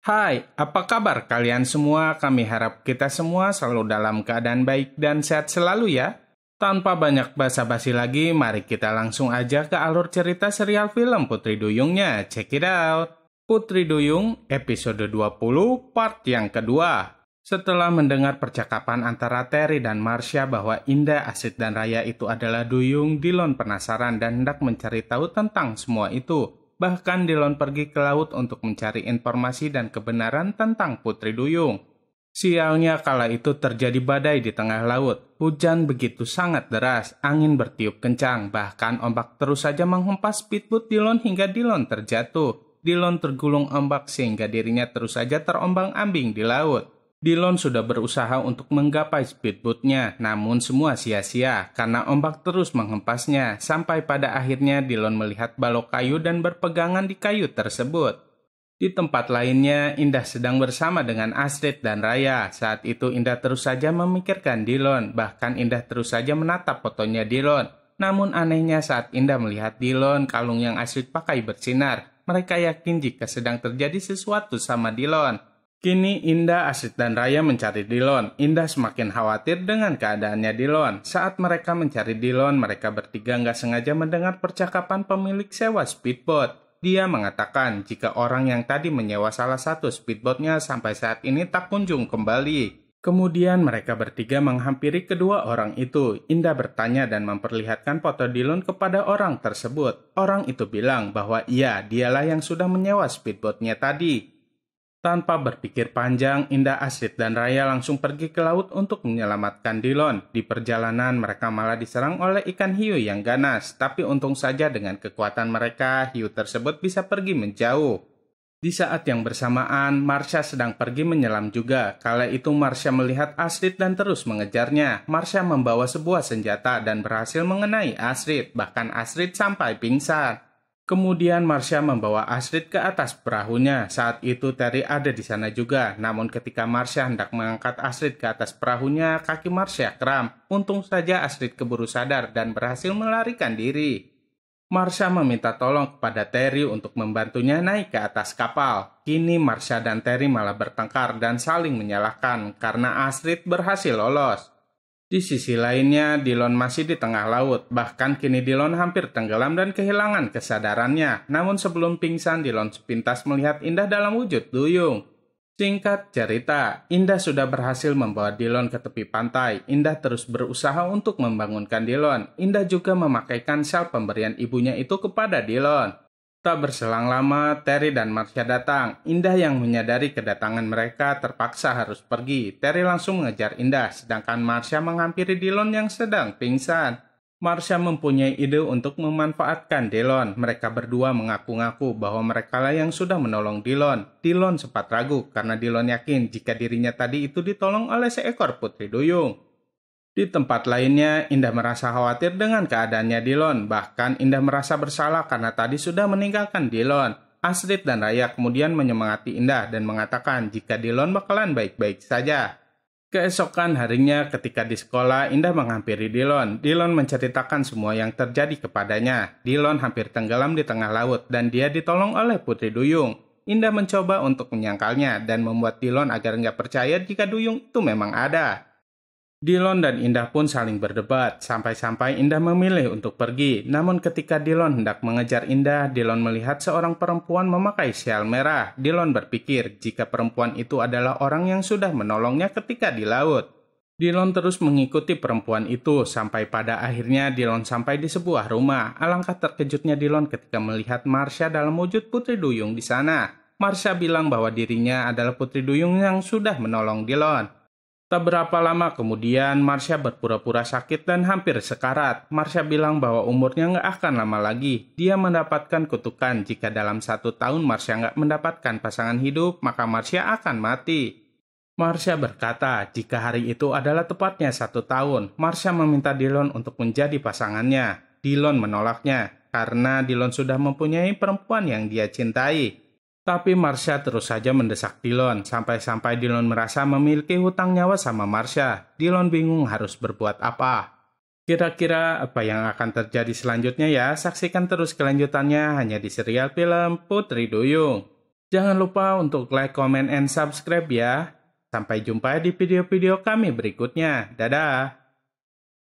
Hai, apa kabar kalian semua? Kami harap kita semua selalu dalam keadaan baik dan sehat selalu ya. Tanpa banyak basa-basi lagi, mari kita langsung aja ke alur cerita serial film Putri Duyungnya. Check it out. Putri Duyung, episode 20, part yang kedua. Setelah mendengar percakapan antara Terry dan Marsha bahwa Indah, Asid, dan Raya itu adalah Duyung, Dillon penasaran dan hendak mencari tahu tentang semua itu. Bahkan Dillon pergi ke laut untuk mencari informasi dan kebenaran tentang Putri Duyung. Sialnya kala itu terjadi badai di tengah laut. Hujan begitu sangat deras, angin bertiup kencang, bahkan ombak terus saja menghempas speedboat Dillon hingga Dillon terjatuh. Dillon tergulung ombak sehingga dirinya terus saja terombang-ambing di laut. Dillon sudah berusaha untuk menggapai speedboatnya, namun semua sia-sia karena ombak terus menghempasnya, sampai pada akhirnya Dillon melihat balok kayu dan berpegangan di kayu tersebut. Di tempat lainnya, Indah sedang bersama dengan Astrid dan Raya. Saat itu Indah terus saja memikirkan Dillon, bahkan Indah terus saja menatap fotonya Dillon. Namun anehnya saat Indah melihat Dillon, kalung yang Astrid pakai bersinar. Mereka yakin jika sedang terjadi sesuatu sama Dillon. Kini Indah, Asid, dan Raya mencari Dillon. Indah semakin khawatir dengan keadaannya Dillon. Saat mereka mencari Dillon, mereka bertiga nggak sengaja mendengar percakapan pemilik sewa speedboat. Dia mengatakan jika orang yang tadi menyewa salah satu speedboatnya sampai saat ini tak kunjung kembali. Kemudian mereka bertiga menghampiri kedua orang itu. Indah bertanya dan memperlihatkan foto Dillon kepada orang tersebut. Orang itu bilang bahwa iya, dialah yang sudah menyewa speedboatnya tadi. Tanpa berpikir panjang, Indah, Asid, dan Raya langsung pergi ke laut untuk menyelamatkan Dillon. Di perjalanan, mereka malah diserang oleh ikan hiu yang ganas. Tapi untung saja dengan kekuatan mereka, hiu tersebut bisa pergi menjauh. Di saat yang bersamaan, Marsha sedang pergi menyelam juga. Kala itu Marsha melihat Astrid dan terus mengejarnya. Marsha membawa sebuah senjata dan berhasil mengenai Astrid. Bahkan Astrid sampai pingsan. Kemudian Marsha membawa Astrid ke atas perahunya. Saat itu Terry ada di sana juga. Namun ketika Marsha hendak mengangkat Astrid ke atas perahunya, kaki Marsha kram. Untung saja Astrid keburu sadar dan berhasil melarikan diri. Marsha meminta tolong kepada Terry untuk membantunya naik ke atas kapal. Kini Marsha dan Terry malah bertengkar dan saling menyalahkan karena Astrid berhasil lolos. Di sisi lainnya, Dillon masih di tengah laut. Bahkan kini Dillon hampir tenggelam dan kehilangan kesadarannya. Namun sebelum pingsan, Dillon sepintas melihat Indah dalam wujud duyung. Singkat cerita, Indah sudah berhasil membawa Dillon ke tepi pantai. Indah terus berusaha untuk membangunkan Dillon. Indah juga memakaikan sel pemberian ibunya itu kepada Dillon. Tak berselang lama, Terry dan Marsha datang. Indah yang menyadari kedatangan mereka terpaksa harus pergi. Terry langsung mengejar Indah, sedangkan Marsha menghampiri Dillon yang sedang pingsan. Marsha mempunyai ide untuk memanfaatkan Dillon. Mereka berdua mengaku-ngaku bahwa merekalah yang sudah menolong Dillon. Dillon sempat ragu karena Dillon yakin jika dirinya tadi itu ditolong oleh seekor putri duyung. Di tempat lainnya, Indah merasa khawatir dengan keadaannya Dillon. Bahkan Indah merasa bersalah karena tadi sudah meninggalkan Dillon. Astrid dan Raya kemudian menyemangati Indah dan mengatakan jika Dillon bakalan baik-baik saja. Keesokan harinya ketika di sekolah, Indah menghampiri Dillon. Dillon menceritakan semua yang terjadi kepadanya. Dillon hampir tenggelam di tengah laut dan dia ditolong oleh Putri Duyung. Indah mencoba untuk menyangkalnya dan membuat Dillon agar nggak percaya jika duyung itu memang ada. Dillon dan Indah pun saling berdebat, sampai-sampai Indah memilih untuk pergi. Namun ketika Dillon hendak mengejar Indah, Dillon melihat seorang perempuan memakai syal merah. Dillon berpikir jika perempuan itu adalah orang yang sudah menolongnya ketika di laut. Dillon terus mengikuti perempuan itu, sampai pada akhirnya Dillon sampai di sebuah rumah. Alangkah terkejutnya Dillon ketika melihat Marsha dalam wujud Putri Duyung di sana. Marsha bilang bahwa dirinya adalah Putri Duyung yang sudah menolong Dillon. Tak berapa lama kemudian, Marsha berpura-pura sakit dan hampir sekarat. Marsha bilang bahwa umurnya nggak akan lama lagi. Dia mendapatkan kutukan jika dalam 1 tahun Marsha nggak mendapatkan pasangan hidup, maka Marsha akan mati. Marsha berkata jika hari itu adalah tepatnya 1 tahun. Marsha meminta Dillon untuk menjadi pasangannya. Dillon menolaknya karena Dillon sudah mempunyai perempuan yang dia cintai. Tapi Marsha terus saja mendesak Dillon, sampai-sampai Dillon merasa memiliki hutang nyawa sama Marsha. Dillon bingung harus berbuat apa. Kira-kira apa yang akan terjadi selanjutnya ya? Saksikan terus kelanjutannya hanya di serial film Putri Duyung. Jangan lupa untuk like, comment, and subscribe ya. Sampai jumpa di video-video kami berikutnya. Dadah!